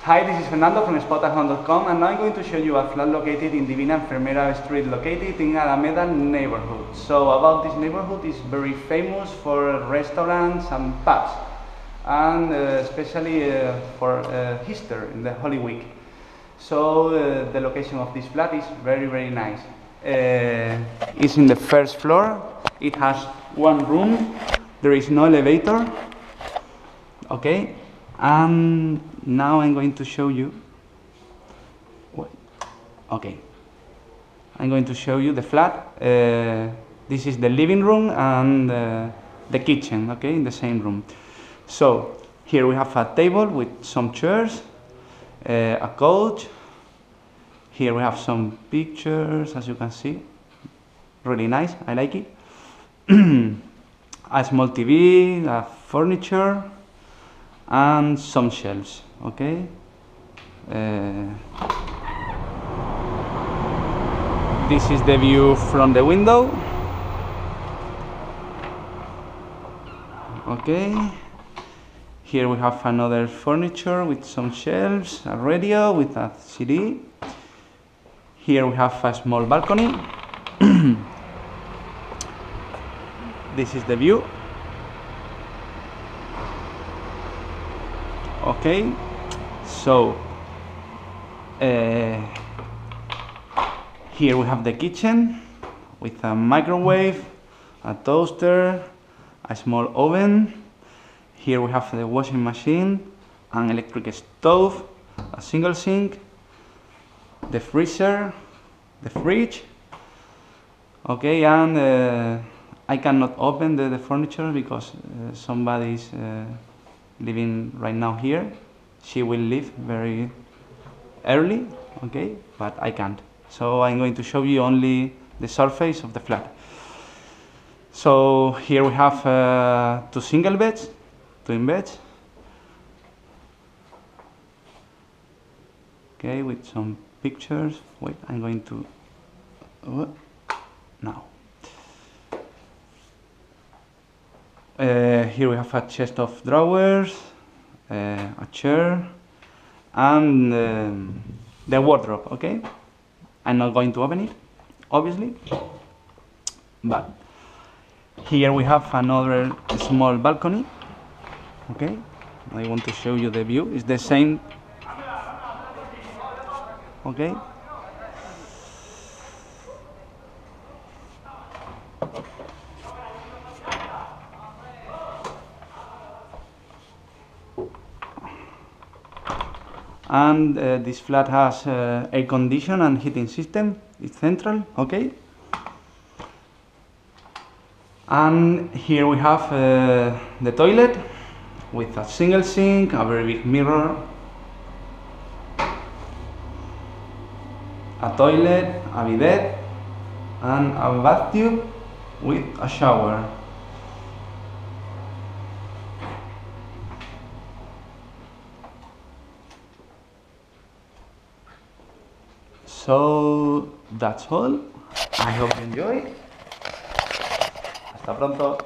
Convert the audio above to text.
Hi, this is Fernando from Spotahome.com, and now I'm going to show you a flat located in Divina Enfermera Street, located in Alameda neighborhood. So about this neighborhood, is very famous for restaurants and pubs, and especially for Easter in the Holy Week. So the location of this flat is very nice. It's in the first floor. It has one room. There is no elevator. Okay. And now I'm going to show you. Okay, I'm going to show you the flat. This is the living room and the kitchen. Okay, in the same room. So here we have a table with some chairs, a couch. Here we have some pictures, as you can see. Really nice. I like it. A small TV, a furniture, and some shelves. Okay. This is the view from the window. Okay. Here we have another furniture with some shelves, a radio with a CD. Here we have a small balcony. This is the view. Okay, so here we have the kitchen with a microwave, a toaster, a small oven. Here we have the washing machine, an electric stove, a single sink, the freezer, the fridge. Okay, and I cannot open the furniture because somebody is living right now here. She will leave very early, okay, but I can't. So I'm going to show you only the surface of the flat. So here we have two single beds, twin beds. Okay, with some pictures. Wait, I'm going to now. Here we have a chest of drawers, a chair, and the wardrobe. Okay, I'm not going to open it, obviously, but here we have another small balcony. Okay, I want to show you the view. It's the same. Okay. And this flat has air condition and heating system. It's central, okay. And here we have the toilet with a single sink, a very big mirror, a toilet, a bidet, and a bathtub with a shower. So that's all. I hope you enjoy. Hasta pronto.